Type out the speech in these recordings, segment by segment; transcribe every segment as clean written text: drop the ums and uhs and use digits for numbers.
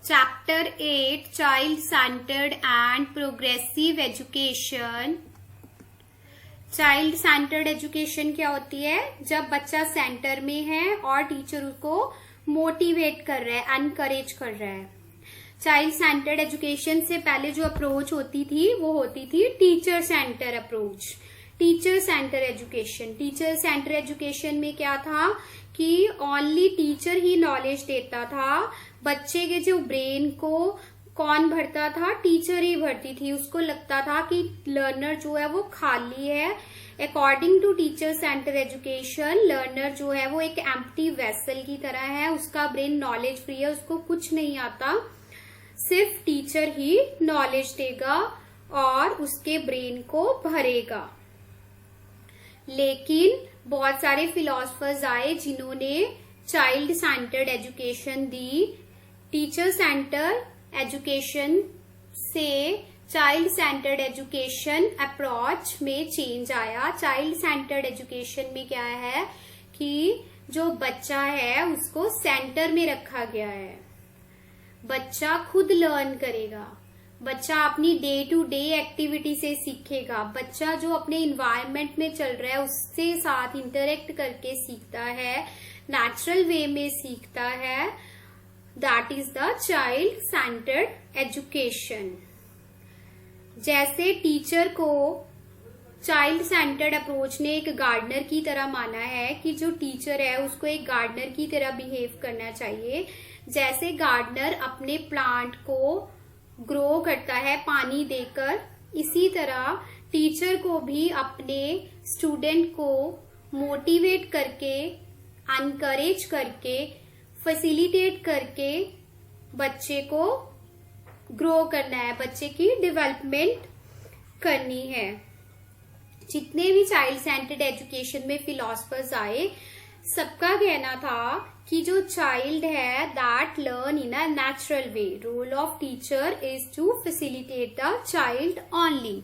Chapter 8 child centred and progressive education. Child centered education क्या होती है? जब बच्चा सेंटर में है और टीचर उसको मोटिवेट कर रहा है, एनकरेज कर रहा है। चाइल्ड सेंटर्ड एजुकेशन से पहले जो अप्रोच होती थी वो होती थी teacher centre approach. Teacher centre education, teacher centre education में क्या था कि ओनली टीचर ही नॉलेज देता था। बच्चे के जो ब्रेन को कौन भरता था? टीचर ही भरती थी। उसको लगता था कि लर्नर जो है वो खाली है। According to teacher centre education, learner जो है वो एक एम्प्टी वेसल की तरह है। उसका ब्रेन नॉलेज फ्री है, उसको कुछ नहीं आता। सिर्फ टीचर ही नॉलेज देगा और उसके ब्रेन को भरेगा। लेकिन बहुत सारे फिलोसफर्स आए जिन्होंने चाइल्ड सेंटर्ड एजुकेशन दी। टीचर सेंटर एजुकेशन से चाइल्ड सेंटर्ड एजुकेशन अप्रोच में चेंज आया। चाइल्ड सेंटर्ड एजुकेशन में क्या है कि जो बच्चा है उसको सेंटर में रखा गया है। बच्चा खुद लर्न करेगा, बच्चा अपनी डे टू डे एक्टिविटी से सीखेगा। बच्चा जो अपने इन्वायरमेंट में चल रहा है उससे साथ इंटरेक्ट करके सीखता है, नेचुरल वे में सीखता है। That is the child centered education. जैसे टीचर को चाइल्ड सेंटर्ड अप्रोच ने एक गार्डनर की तरह माना है कि जो टीचर है उसको एक गार्डनर की तरह बिहेव करना चाहिए। जैसे गार्डनर अपने प्लांट को ग्रो करता है पानी देकर, इसी तरह टीचर को भी अपने स्टूडेंट को मोटिवेट करके, एनकरेज करके, फैसिलिटेट करके बच्चे को ग्रो करना है, बच्चे की डेवलपमेंट करनी है। जितने भी चाइल्ड सेंटर्ड एजुकेशन में फिलोसफर्स आए, सबका कहना था कि जो चाइल्ड है that learn in a natural way. Role of teacher is to facilitate the child only.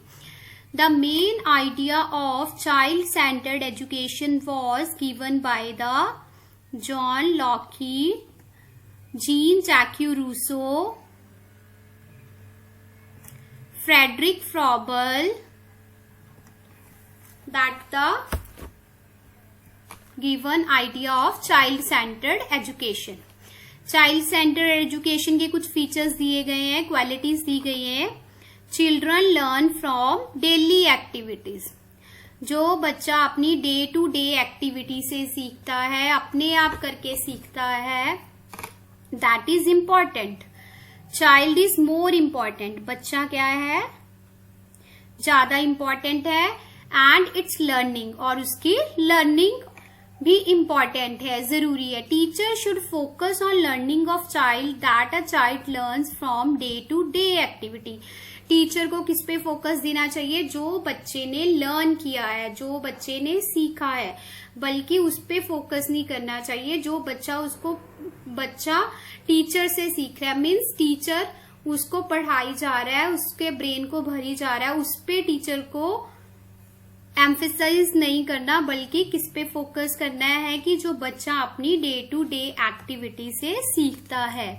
The main idea of child centered education was given by the John Locke, Jean Jacques Rousseau, Friedrich Froebel, that the given idea of child centered education। Child centered education के कुछ features दिए गए हैं, qualities दी गई हैं। Children learn from daily activities. जो बच्चा अपनी डे टू डे एक्टिविटी से सीखता है, अपने आप करके सीखता है, that is important. Child is more important. बच्चा क्या है? ज्यादा इम्पॉर्टेंट है। एंड इट्स लर्निंग, और उसकी लर्निंग भी इम्पॉर्टेंट है, जरूरी है। Teacher should focus on learning of child that a child learns from day to day activity. Teacher को किस पे फोकस देना चाहिए? जो बच्चे ने लर्न किया है, जो बच्चे ने सीखा है, बल्कि उस पे फोकस नहीं करना चाहिए जो बच्चा टीचर से सीख रहा है। मीन्स टीचर उसको पढ़ाई जा रहा है, उसके ब्रेन को भरी जा रहा है, उस पे टीचर को एम्फेसाइज नहीं करना, बल्कि किस पे फोकस करना है कि जो बच्चा अपनी डे टू डे एक्टिविटी से सीखता है।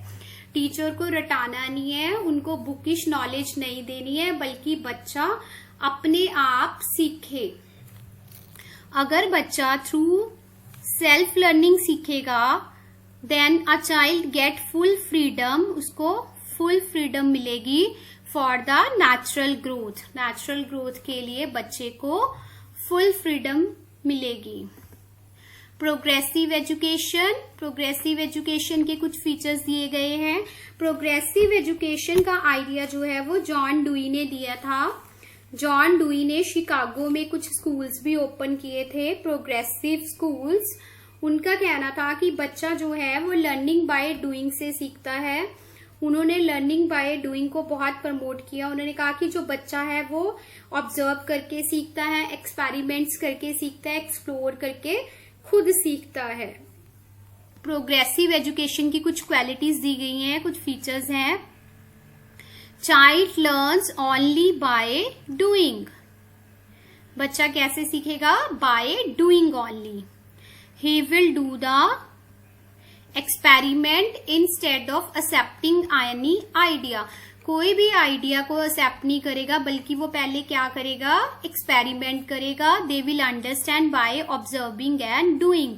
टीचर को रटाना नहीं है, उनको बुकिश नॉलेज नहीं देनी है, बल्कि बच्चा अपने आप सीखे। अगर बच्चा थ्रू सेल्फ लर्निंग सीखेगा, then a child get full freedom, उसको फुल फ्रीडम मिलेगी for the natural growth. Natural growth के लिए बच्चे को फुल फ्रीडम मिलेगी। प्रोग्रेसिव एजुकेशन, प्रोग्रेसिव एजुकेशन के कुछ फीचर्स दिए गए हैं। प्रोग्रेसिव एजुकेशन का आइडिया जो है वो जॉन डुई ने दिया था। जॉन डुई ने शिकागो में कुछ स्कूल्स भी ओपन किए थे, प्रोग्रेसिव स्कूल्स। उनका कहना था कि बच्चा जो है वो लर्निंग बाय डूइंग से सीखता है। उन्होंने लर्निंग बाय डूइंग को बहुत प्रमोट किया। उन्होंने कहा कि जो बच्चा है वो ऑब्जर्व करके सीखता है, एक्सपेरिमेंट्स करके सीखता है, एक्सप्लोर करके खुद सीखता है। प्रोग्रेसिव एजुकेशन की कुछ क्वालिटीज दी गई हैं, कुछ फीचर्स हैं। Child learns only by doing. बच्चा कैसे सीखेगा? By doing only. He will do the experiment instead of accepting any idea. कोई भी आइडिया को एक्सेप्ट नहीं करेगा, बल्कि वो पहले क्या करेगा, एक्सपेरिमेंट करेगा। They will understand by observing and doing.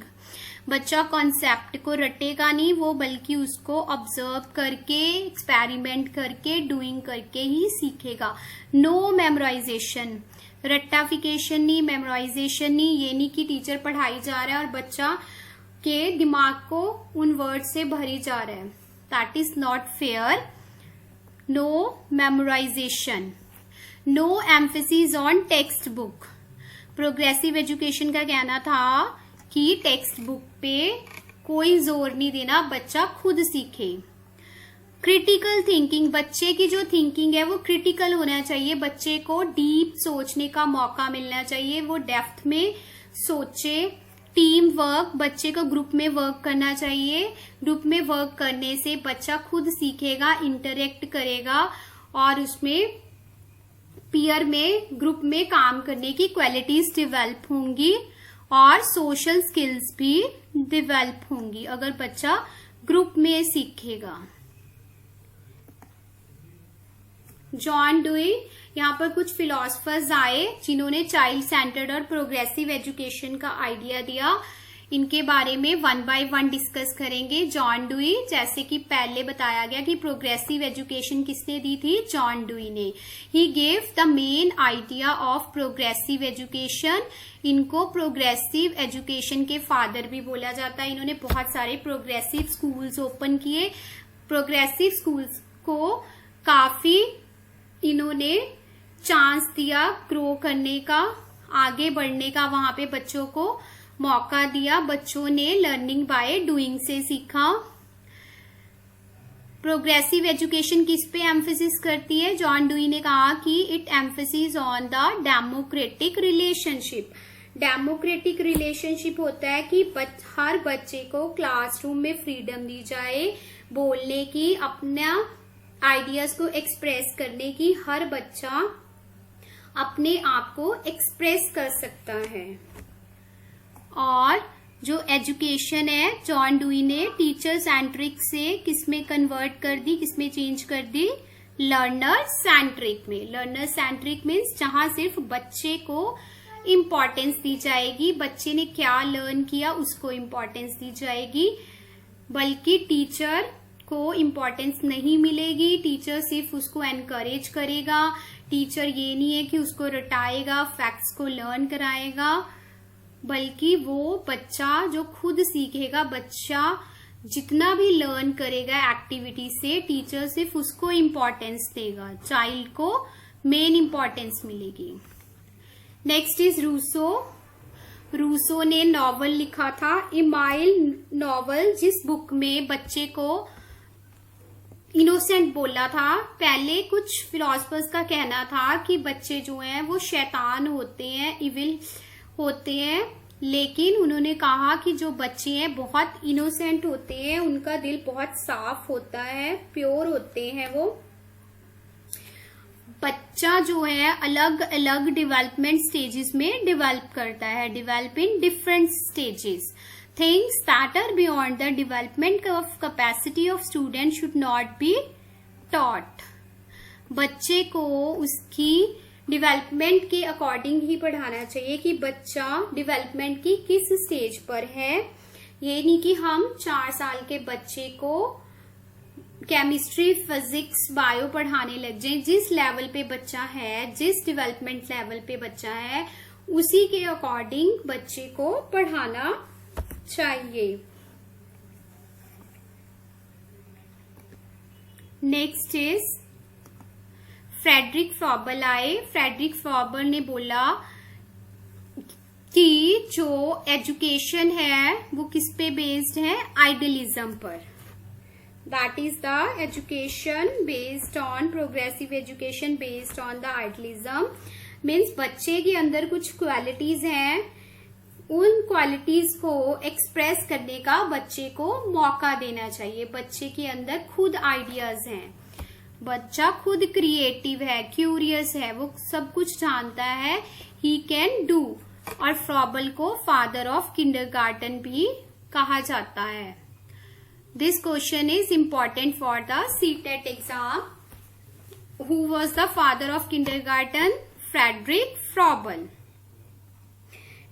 बच्चा कॉन्सेप्ट को रटेगा नहीं, वो बल्कि उसको ऑब्जर्व करके, एक्सपेरिमेंट करके, डूइंग करके ही सीखेगा। नो मेमोराइजेशन, रट्टाफिकेशन नहीं, मेमोराइजेशन नहीं। ये नहीं कि टीचर पढ़ाई जा रहा है और बच्चा के दिमाग को उन वर्ड से भरी जा रहा है। That is not fair. No memorisation. No emphasis on textbook. Progressive education का कहना था कि टेक्स्ट बुक पे कोई जोर नहीं देना, बच्चा खुद सीखे। क्रिटिकल थिंकिंग, बच्चे की जो थिंकिंग है वो क्रिटिकल होना चाहिए। बच्चे को डीप सोचने का मौका मिलना चाहिए, वो डेप्थ में सोचे। टीम वर्क, बच्चे को ग्रुप में वर्क करना चाहिए। ग्रुप में वर्क करने से बच्चा खुद सीखेगा, इंटरेक्ट करेगा और उसमें पीयर में, ग्रुप में काम करने की क्वालिटीज डेवलप होंगी और सोशल स्किल्स भी डेवलप होंगी अगर बच्चा ग्रुप में सीखेगा। जॉन डुई, यहाँ पर कुछ फिलोसफर्स आए जिन्होंने चाइल्ड सेंटर्ड और प्रोग्रेसिव एजुकेशन का आइडिया दिया। इनके बारे में वन बाय वन डिस्कस करेंगे। जॉन डुई, जैसे कि पहले बताया गया कि प्रोग्रेसिव एजुकेशन किसने दी थी, जॉन डुई ने। He gave the main idea of progressive education. इनको प्रोग्रेसिव एजुकेशन के फादर भी बोला जाता है। इन्होंने बहुत सारे प्रोग्रेसिव स्कूल्स ओपन किए। प्रोग्रेसिव स्कूल्स को काफी इन्होंने चांस दिया ग्रो करने का, आगे बढ़ने का, वहां पे बच्चों को मौका दिया। बच्चों ने लर्निंग बाय डूइंग से सीखा। प्रोग्रेसिव एजुकेशन किस पे एम्फेसिस करती है, जॉन डुई ने कहा कि it emphasis on the democratic relationship. Democratic relationship होता है कि हर बच्चे को क्लासरूम में फ्रीडम दी जाए बोलने की, अपना आइडियाज को एक्सप्रेस करने की। हर बच्चा अपने आप को एक्सप्रेस कर सकता है। और जो एजुकेशन है, जॉन डुई ने टीचर सेंट्रिक से किसमें कन्वर्ट कर दी, किसमें चेंज कर दी, लर्नर सेंट्रिक में। लर्नर सेंट्रिक मीन्स जहां सिर्फ बच्चे को इम्पोर्टेंस दी जाएगी, बच्चे ने क्या लर्न किया उसको इम्पोर्टेंस दी जाएगी, बल्कि टीचर को इम्पोर्टेंस नहीं मिलेगी। टीचर सिर्फ उसको एनकरेज करेगा। टीचर ये नहीं है कि उसको रटाएगा, फैक्ट्स को लर्न कराएगा, बल्कि वो बच्चा जो खुद सीखेगा, बच्चा जितना भी लर्न करेगा एक्टिविटी से, टीचर सिर्फ उसको इम्पोर्टेंस देगा, चाइल्ड को मेन इम्पोर्टेंस मिलेगी। Next is Rousseau. रूसो ने नॉवल लिखा था, इमाइल नॉवल, जिस बुक में बच्चे को इनोसेंट बोला था। पहले कुछ फिलोसफर्स का कहना था कि बच्चे जो हैं वो शैतान होते हैं, इविल होते हैं, लेकिन उन्होंने कहा कि जो बच्चे हैं बहुत इनोसेंट होते हैं, उनका दिल बहुत साफ होता है, प्योर होते हैं वो। बच्चा जो है अलग अलग डेवलपमेंट स्टेजेस में डेवलप करता है, develop in different stages. Things that are beyond the development of capacity of student should not be taught. बच्चे को उसकी डेवलपमेंट के अकॉर्डिंग ही पढ़ाना चाहिए कि बच्चा डेवलपमेंट की किस स्टेज पर है। ये नहीं कि हम 4 साल के बच्चे को केमिस्ट्री, फिजिक्स, बायो पढ़ाने लग जाए। जिस लेवल पे बच्चा है, जिस डेवलपमेंट लेवल पे बच्चा है, उसी के अकॉर्डिंग बच्चे को पढ़ाना चाहिए। नेक्स्ट इज फ्रेडरिक फ्रॉबल आए। फ्रेडरिक फ्रॉबल ने बोला कि जो एजुकेशन है वो किस पे बेस्ड है, आइडियलिज्म पर। That is the education based on, progressive education based on the idealism. Means बच्चे के अंदर कुछ क्वालिटीज हैं, उन क्वालिटीज को एक्सप्रेस करने का बच्चे को मौका देना चाहिए। बच्चे के अंदर खुद आइडियाज हैं, बच्चा खुद क्रिएटिव है, क्यूरियस है, वो सब कुछ जानता है, ही कैन डू। और फ्रॉबल को फादर ऑफ किंडरगार्टन भी कहा जाता है। This question is important for the CTET exam. Who was the father of kindergarten? Frederick Froben.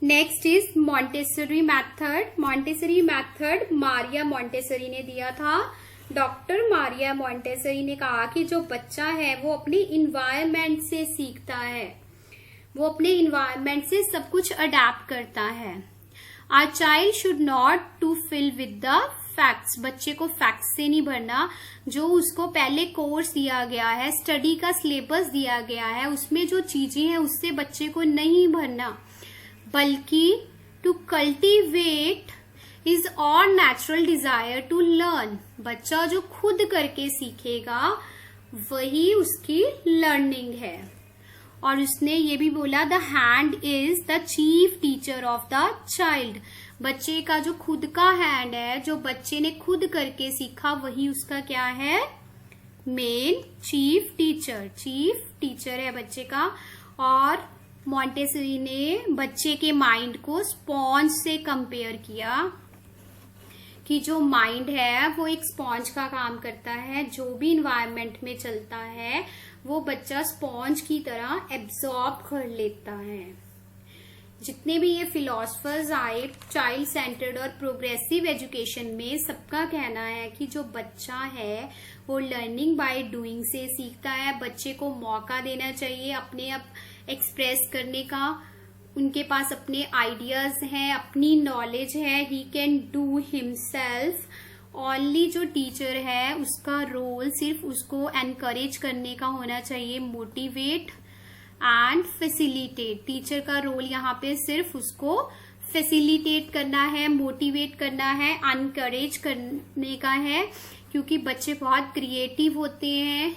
Next is Montessori method. Montessori method Maria Montessori ने दिया था. डॉक्टर मारिया मोंटेसरी ने कहा कि जो बच्चा है वो अपने इन्वायरमेंट से सीखता है, वो अपने इन्वायरमेंट से सब कुछ अडेप्ट करता है. Our child should not to fill with the facts. बच्चे को फैक्ट्स से नहीं भरना. जो उसको पहले कोर्स दिया गया है, स्टडी का सिलेबस दिया गया है, उसमें जो चीजें हैं उससे बच्चे को नहीं भरना, बल्कि टू कल्टीवेट इज और नेचुरल डिजायर टू लर्न. बच्चा जो खुद करके सीखेगा वही उसकी लर्निंग है. और उसने ये भी बोला the hand is the chief teacher of the child. बच्चे का जो खुद का हैंड है, जो बच्चे ने खुद करके सीखा, वही उसका क्या है? मेन चीफ टीचर है बच्चे का. और मोंटेसरी ने बच्चे के माइंड को स्पॉन्ज से कंपेयर किया कि जो माइंड है वो एक स्पॉन्ज का काम करता है. जो भी इन्वायरमेंट में चलता है वो बच्चा स्पॉन्ज की तरह एब्जॉर्ब कर लेता है. जितने भी ये फिलोसफर्स आए चाइल्ड सेंटर्ड और प्रोग्रेसिव एजुकेशन में, सबका कहना है कि जो बच्चा है वो लर्निंग बाय डूइंग से सीखता है. बच्चे को मौका देना चाहिए अपने आप एक्सप्रेस करने का. उनके पास अपने आइडियाज हैं, अपनी नॉलेज है. He can do himself. Only जो टीचर है उसका रोल सिर्फ उसको एनकरेज करने का होना चाहिए, मोटिवेट एंड फैसिलिटेट. टीचर का रोल यहाँ पे सिर्फ उसको फैसिलिटेट करना है, मोटिवेट करना है, एनकरेज करने का है. क्योंकि बच्चे बहुत क्रिएटिव होते हैं,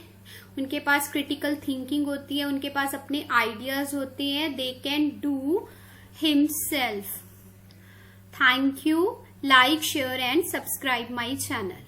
उनके पास क्रिटिकल थिंकिंग होती है, उनके पास अपने आइडियाज होते हैं. They can do himself. Thank you. Like, share and subscribe my channel.